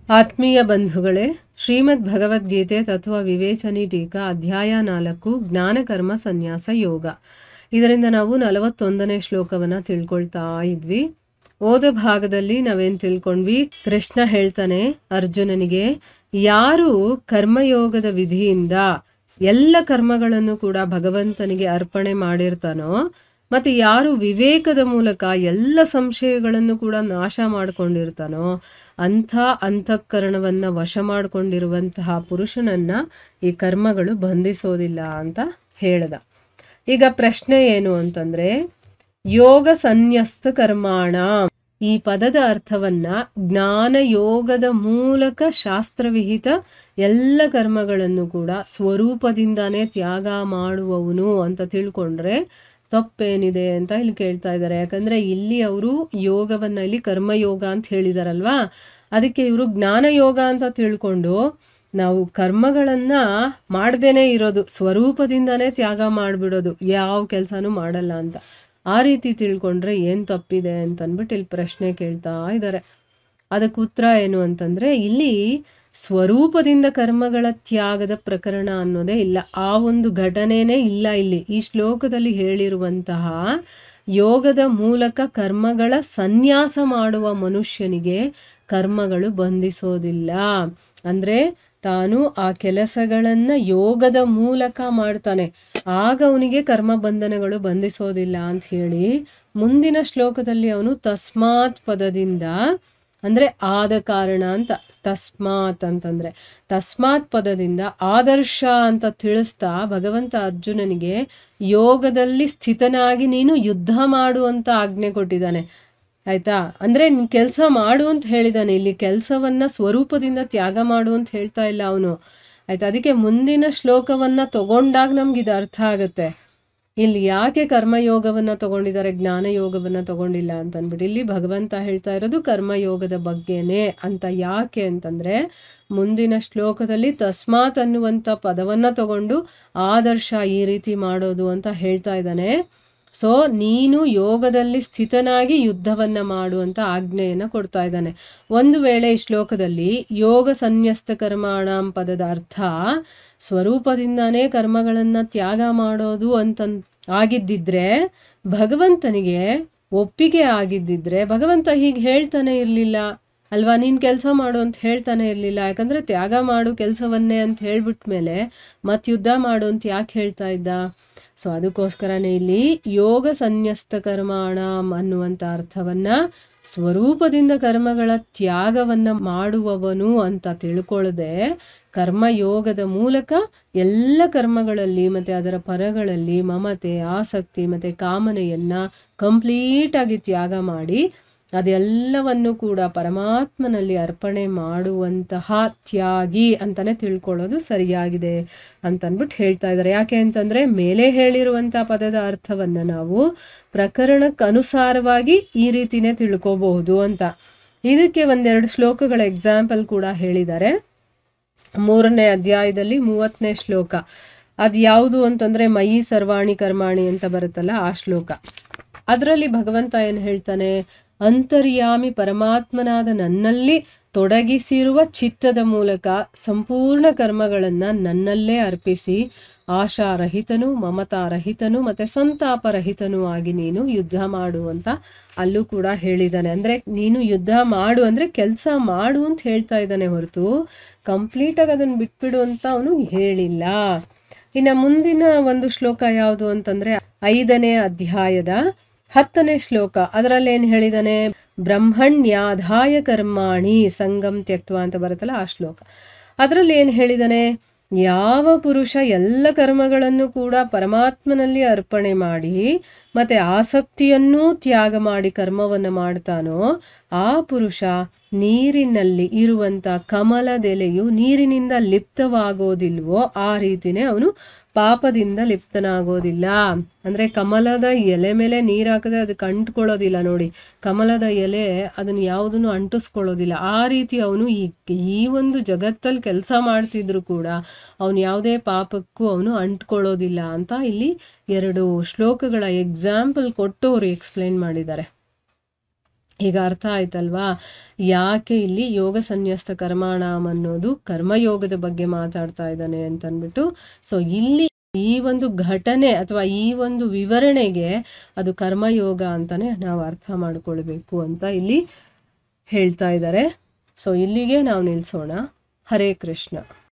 ಆತ್ಮೀಯ ಬಂಧುಗಳೇ, ಶ್ರೀಮದ್ ಭಗವದ್ಗೀತೆ ತತ್ವ ವಿವೇಚನಿ ಟೀಕಾ ಅಧ್ಯಾಯ 4 ಜ್ಞಾನಕರ್ಮ ಸನ್ಯಾಸ ಯೋಗ. ಇದರಿಂದ ನಾವು 41ನೇ ಶ್ಲೋಕವನ್ನು ತಿಳ್ಕೊಳ್ತಾ ಇದ್ವಿ. ಓದ ಭಾಗದಲ್ಲಿ ನಾವೇನು ತಿಳ್ಕೊಂಡ್ವಿ, ಕೃಷ್ಣ ಹೇಳ್ತಾನೆ ಅರ್ಜುನನಿಗೆ, ಯಾರು ಕರ್ಮಯೋಗದ ವಿಧಿಯಿಂದ ಎಲ್ಲ ಕರ್ಮಗಳನ್ನು ಕೂಡ ಭಗವಂತನಿಗೆ ಅರ್ಪಣೆ ಮಾಡಿರ್ತಾನೋ, ಮತ್ತು ಯಾರು ವಿವೇಕದ ಮೂಲಕ ಎಲ್ಲ ಸಂಶಯಗಳನ್ನು ಕೂಡ ನಾಶ ಮಾಡಿಕೊಂಡಿರ್ತಾನೋ ಅಂಥ ಅಂತಃಕರಣವನ್ನು ವಶ ಮಾಡಿಕೊಂಡಿರುವಂತಹ ಪುರುಷನನ್ನು ಈ ಕರ್ಮಗಳು ಬಂಧಿಸೋದಿಲ್ಲ ಅಂತ ಹೇಳ್ದ. ಈಗ ಪ್ರಶ್ನೆ ಏನು ಅಂತಂದರೆ, ಯೋಗ ಸನ್ಯಸ್ತ ಕರ್ಮಾಣ, ಈ ಪದದ ಅರ್ಥವನ್ನು ಜ್ಞಾನ ಯೋಗದ ಮೂಲಕ ಶಾಸ್ತ್ರವಿಹಿತ ಎಲ್ಲ ಕರ್ಮಗಳನ್ನು ಕೂಡ ಸ್ವರೂಪದಿಂದಾನೇ ತ್ಯಾಗ ಮಾಡುವವನು ಅಂತ ತಿಳ್ಕೊಂಡ್ರೆ ತಪ್ಪೇನಿದೆ ಅಂತ ಇಲ್ಲಿ ಕೇಳ್ತಾ ಇದ್ದಾರೆ. ಯಾಕಂದರೆ ಇಲ್ಲಿ ಅವರು ಯೋಗವನ್ನು ಇಲ್ಲಿ ಕರ್ಮಯೋಗ ಅಂತ ಹೇಳಿದಾರಲ್ವಾ, ಅದಕ್ಕೆ ಇವರು ಜ್ಞಾನಯೋಗ ಅಂತ ತಿಳ್ಕೊಂಡು ನಾವು ಕರ್ಮಗಳನ್ನು ಮಾಡ್ದೇನೆ ಇರೋದು, ಸ್ವರೂಪದಿಂದನೇ ತ್ಯಾಗ ಮಾಡಿಬಿಡೋದು, ಯಾವ ಕೆಲಸನೂ ಮಾಡಲ್ಲ ಅಂತ ಆ ರೀತಿ ತಿಳ್ಕೊಂಡ್ರೆ ಏನು ತಪ್ಪಿದೆ ಅಂತಂದ್ಬಿಟ್ಟು ಇಲ್ಲಿ ಪ್ರಶ್ನೆ ಕೇಳ್ತಾ ಇದ್ದಾರೆ. ಅದಕ್ಕೆ ಉತ್ತರ ಏನು ಅಂತಂದರೆ, ಇಲ್ಲಿ ಸ್ವರೂಪದಿಂದ ಕರ್ಮಗಳ ತ್ಯಾಗದ ಪ್ರಕರಣ ಅನ್ನೋದೇ ಇಲ್ಲ, ಆ ಒಂದು ಘಟನೆನೇ ಇಲ್ಲ. ಇಲ್ಲಿ ಈ ಶ್ಲೋಕದಲ್ಲಿ ಹೇಳಿರುವಂತಹ ಯೋಗದ ಮೂಲಕ ಕರ್ಮಗಳ ಸನ್ಯಾಸ ಮಾಡುವ ಮನುಷ್ಯನಿಗೆ ಕರ್ಮಗಳು ಬಂಧಿಸೋದಿಲ್ಲ. ಅಂದರೆ ತಾನು ಆ ಕೆಲಸಗಳನ್ನು ಯೋಗದ ಮೂಲಕ ಮಾಡ್ತಾನೆ, ಆಗ ಅವನಿಗೆ ಕರ್ಮ ಬಂಧನಗಳು ಬಂಧಿಸೋದಿಲ್ಲ ಅಂತ ಹೇಳಿ ಮುಂದಿನ ಶ್ಲೋಕದಲ್ಲಿ ಅವನು ತಸ್ಮಾತ್ ಪದದಿಂದ, ಅಂದರೆ ಆದ ಕಾರಣ ಅಂತ, ತಸ್ಮಾತ್ ಅಂತಂದರೆ ತಸ್ಮಾತ್ ಪದದಿಂದ ಆದರ್ಶ ಅಂತ ತಿಳಿಸ್ತಾ ಭಗವಂತ ಅರ್ಜುನನಿಗೆ ಯೋಗದಲ್ಲಿ ಸ್ಥಿತನಾಗಿ ನೀನು ಯುದ್ಧ ಮಾಡುವಂತ ಆಜ್ಞೆ ಕೊಟ್ಟಿದ್ದಾನೆ. ಆಯ್ತಾ? ಅಂದರೆ ನೀನು ಕೆಲಸ ಮಾಡು ಅಂತ ಹೇಳಿದಾನೆ. ಇಲ್ಲಿ ಕೆಲಸವನ್ನು ಸ್ವರೂಪದಿಂದ ತ್ಯಾಗ ಮಾಡು ಅಂತ ಹೇಳ್ತಾ ಇಲ್ಲ ಅವನು. ಆಯ್ತಾ? ಅದಕ್ಕೆ ಮುಂದಿನ ಶ್ಲೋಕವನ್ನು ತಗೊಂಡಾಗ ನಮ್ಗೆ ಇದು ಅರ್ಥ ಆಗುತ್ತೆ, ಇಲ್ಲಿ ಯಾಕೆ ಕರ್ಮಯೋಗವನ್ನು ತಗೊಂಡಿದ್ದಾರೆ, ಜ್ಞಾನಯೋಗವನ್ನು ತಗೊಂಡಿಲ್ಲ ಅಂತಂದ್ಬಿಟ್ಟು. ಇಲ್ಲಿ ಭಗವಂತ ಹೇಳ್ತಾ ಇರೋದು ಕರ್ಮಯೋಗದ ಬಗ್ಗೆನೇ ಅಂತ. ಯಾಕೆ ಅಂತಂದರೆ ಮುಂದಿನ ಶ್ಲೋಕದಲ್ಲಿ ತಸ್ಮಾತ್ ಅನ್ನುವಂಥ ಪದವನ್ನು ತಗೊಂಡು ಆದರ್ಶ ಈ ರೀತಿ ಮಾಡೋದು ಅಂತ ಹೇಳ್ತಾ ಇದ್ದಾನೆ. ಸೊ ನೀನು ಯೋಗದಲ್ಲಿ ಸ್ಥಿತನಾಗಿ ಯುದ್ಧವನ್ನು ಮಾಡುವಂಥ ಆಜ್ಞೆಯನ್ನು ಕೊಡ್ತಾ ಇದ್ದಾನೆ. ಒಂದು ವೇಳೆ ಈ ಶ್ಲೋಕದಲ್ಲಿ ಯೋಗ ಸನ್ಯಸ್ತ ಕರ್ಮಾಣಂ ಪದದ ಅರ್ಥ ಸ್ವರೂಪದಿಂದಾನೇ ಕರ್ಮಗಳನ್ನು ತ್ಯಾಗ ಮಾಡೋದು ಅಂತ ಆಗಿದ್ದಿದ್ರೆ, ಭಗವಂತನಿಗೆ ಒಪ್ಪಿಗೆ ಆಗಿದ್ದಿದ್ರೆ ಭಗವಂತ ಹೀಗೆ ಹೇಳ್ತಾನೆ ಇರಲಿಲ್ಲ ಅಲ್ವಾ, ನೀನು ಕೆಲಸ ಮಾಡು ಅಂತ ಹೇಳ್ತಾನೆ ಇರಲಿಲ್ಲ. ಯಾಕಂದರೆ ತ್ಯಾಗ ಮಾಡು ಕೆಲಸವನ್ನೇ ಅಂತ ಹೇಳ್ಬಿಟ್ಮೇಲೆ ಮತ್ತೆ ಯುದ್ಧ ಮಾಡು ಅಂತ ಯಾಕೆ ಹೇಳ್ತಾ ಇದ್ದ? ಸೊ ಅದಕ್ಕೋಸ್ಕರನೇ ಇಲ್ಲಿ ಯೋಗ ಸನ್ಯಸ್ತ ಕರ್ಮಾಣ ಅನ್ನುವಂಥ ಅರ್ಥವನ್ನು ಸ್ವರೂಪದಿಂದ ಕರ್ಮಗಳ ತ್ಯಾಗವನ್ನು ಮಾಡುವವನು ಅಂತ ತಿಳ್ಕೊಳ್ಳದೆ, ಕರ್ಮಯೋಗದ ಮೂಲಕ ಎಲ್ಲ ಕರ್ಮಗಳಲ್ಲಿ ಮತ್ತು ಅದರ ಪರಗಳಲ್ಲಿ ಮಮತೆ, ಆಸಕ್ತಿ ಮತ್ತು ಕಾಮನೆಯನ್ನು ಕಂಪ್ಲೀಟಾಗಿ ತ್ಯಾಗ ಮಾಡಿ ಅದೆಲ್ಲವನ್ನು ಕೂಡ ಪರಮಾತ್ಮನಲ್ಲಿ ಅರ್ಪಣೆ ಮಾಡುವಂತಹ ತ್ಯಾಗಿ ಅಂತಲೇ ತಿಳ್ಕೊಳ್ಳೋದು ಸರಿಯಾಗಿದೆ ಅಂತಂದ್ಬಿಟ್ಟು ಹೇಳ್ತಾ ಇದ್ದಾರೆ. ಯಾಕೆ ಅಂತಂದರೆ ಮೇಲೆ ಹೇಳಿರುವಂಥ ಪದದ ಅರ್ಥವನ್ನು ನಾವು ಪ್ರಕರಣಕ್ಕನುಸಾರವಾಗಿ ಈ ರೀತಿನೇ ತಿಳ್ಕೋಬಹುದು ಅಂತ. ಇದಕ್ಕೆ ಒಂದೆರಡು ಶ್ಲೋಕಗಳ ಎಕ್ಸಾಂಪಲ್ ಕೂಡ ಹೇಳಿದ್ದಾರೆ. 3ನೇ ಅಧ್ಯಾಯದಲ್ಲಿ 30ನೇ ಶ್ಲೋಕ, ಅದು ಯಾವುದು ಅಂತಂದರೆ ಮಯಿ ಸರ್ವಾಣಿ ಕರ್ಮಾಣಿ ಅಂತ ಬರುತ್ತಲ್ಲ ಆ ಶ್ಲೋಕ. ಅದರಲ್ಲಿ ಭಗವಂತ ಏನು ಹೇಳ್ತಾನೆ, ಅಂತರ್ಯಾಮಿ ಪರಮಾತ್ಮನಾದ ನನ್ನಲ್ಲಿ ತೊಡಗಿಸಿರುವ ಚಿತ್ತದ ಮೂಲಕ ಸಂಪೂರ್ಣ ಕರ್ಮಗಳನ್ನು ನನ್ನಲ್ಲೇ ಅರ್ಪಿಸಿ ಆಶಾರಹಿತನು, ಮಮತಾರಹಿತನು ಮತ್ತು ಸಂತಾಪರಹಿತನೂ ಆಗಿ ನೀನು ಯುದ್ಧ ಮಾಡು ಅಂತ ಅಲ್ಲೂ ಕೂಡ ಹೇಳಿದ್ದಾನೆ. ಅಂದರೆ ನೀನು ಯುದ್ಧ ಮಾಡು ಅಂದರೆ ಕೆಲಸ ಮಾಡು ಅಂತ ಹೇಳ್ತಾ ಇದ್ದಾನೆ ಹೊರತು ಕಂಪ್ಲೀಟಾಗಿ ಅದನ್ನು ಬಿಟ್ಬಿಡು ಅಂತ ಅವನು ಹೇಳಿಲ್ಲ. ಇನ್ನು ಮುಂದಿನ ಒಂದು ಶ್ಲೋಕ ಯಾವುದು ಅಂತಂದರೆ 5ನೇ ಅಧ್ಯಾಯದ 10ನೇ ಶ್ಲೋಕ. ಅದರಲ್ಲಿ ಏನು ಹೇಳಿದಾನೆ, ಬ್ರಹ್ಮಣ್ಯಾಧಾಯ ಕರ್ಮಾಣಿ ಸಂಗಂ ತ್ಯಕ್ತ್ವ ಅಂತ ಬರುತ್ತಲ್ಲ ಆ ಶ್ಲೋಕ. ಅದರಲ್ಲಿ ಏನು ಹೇಳಿದಾನೆ, ಯಾವ ಪುರುಷ ಎಲ್ಲ ಕರ್ಮಗಳನ್ನು ಕೂಡ ಪರಮಾತ್ಮನಲ್ಲಿ ಅರ್ಪಣೆ ಮಾಡಿ ಮತ್ತು ಆಸಕ್ತಿಯನ್ನೂ ತ್ಯಾಗ ಮಾಡಿ ಕರ್ಮವನ್ನು ಮಾಡ್ತಾನೋ ಆ ಪುರುಷ ನೀರಿನಲ್ಲಿ ಇರುವಂಥ ಕಮಲದೆಲೆಯು ನೀರಿನಿಂದ ಲಿಪ್ತವಾಗೋದಿಲ್ವೋ ಆ ರೀತಿನೇ ಅವನು ಪಾಪದಿಂದ ಲಿಪ್ತನಾಗೋದಿಲ್ಲ. ಅಂದರೆ ಕಮಲದ ಎಲೆ ಮೇಲೆ ನೀರು ಹಾಕಿದ್ರೆ ಅದಕ್ಕೆ ಅಂಟ್ಕೊಳ್ಳೋದಿಲ್ಲ ನೋಡಿ, ಕಮಲದ ಎಲೆ ಅದನ್ನು ಯಾವುದನ್ನು ಅಂಟಿಸ್ಕೊಳ್ಳೋದಿಲ್ಲ. ಆ ರೀತಿ ಅವನು ಈ ಒಂದು ಜಗತ್ತಲ್ಲಿ ಕೆಲಸ ಮಾಡ್ತಿದ್ರು ಕೂಡ ಅವನು ಯಾವುದೇ ಪಾಪಕ್ಕೂ ಅವನು ಅಂಟ್ಕೊಳ್ಳೋದಿಲ್ಲ ಅಂತ ಇಲ್ಲಿ 2 ಶ್ಲೋಕಗಳ ಎಕ್ಸಾಂಪಲ್ ಕೊಟ್ಟು ಅವರು ಎಕ್ಸ್ಪ್ಲೈನ್ ಮಾಡಿದ್ದಾರೆ. ಈಗ ಅರ್ಥ ಆಯ್ತಲ್ವಾ ಯಾಕೆ ಇಲ್ಲಿ ಯೋಗ ಸನ್ಯಸ್ತ ಕರ್ಮಾಣಾಮ್ ಅನ್ನೋದು ಕರ್ಮಯೋಗದ ಬಗ್ಗೆ ಮಾತಾಡ್ತಾ ಇದ್ದಾನೆ ಅಂತಂದ್ಬಿಟ್ಟು. ಸೊ ಇಲ್ಲಿ ಈ ಒಂದು ಘಟನೆ ಅಥವಾ ಈ ಒಂದು ವಿವರಣೆಗೆ ಅದು ಕರ್ಮಯೋಗ ಅಂತಾನೆ ನಾವು ಅರ್ಥ ಮಾಡ್ಕೊಳ್ಬೇಕು ಅಂತ ಇಲ್ಲಿ ಹೇಳ್ತಾ ಇದ್ದಾರೆ. ಸೊ ಇಲ್ಲಿಗೆ ನಾವು ನಿಲ್ಲಿಸೋಣ. ಹರೇ ಕೃಷ್ಣ.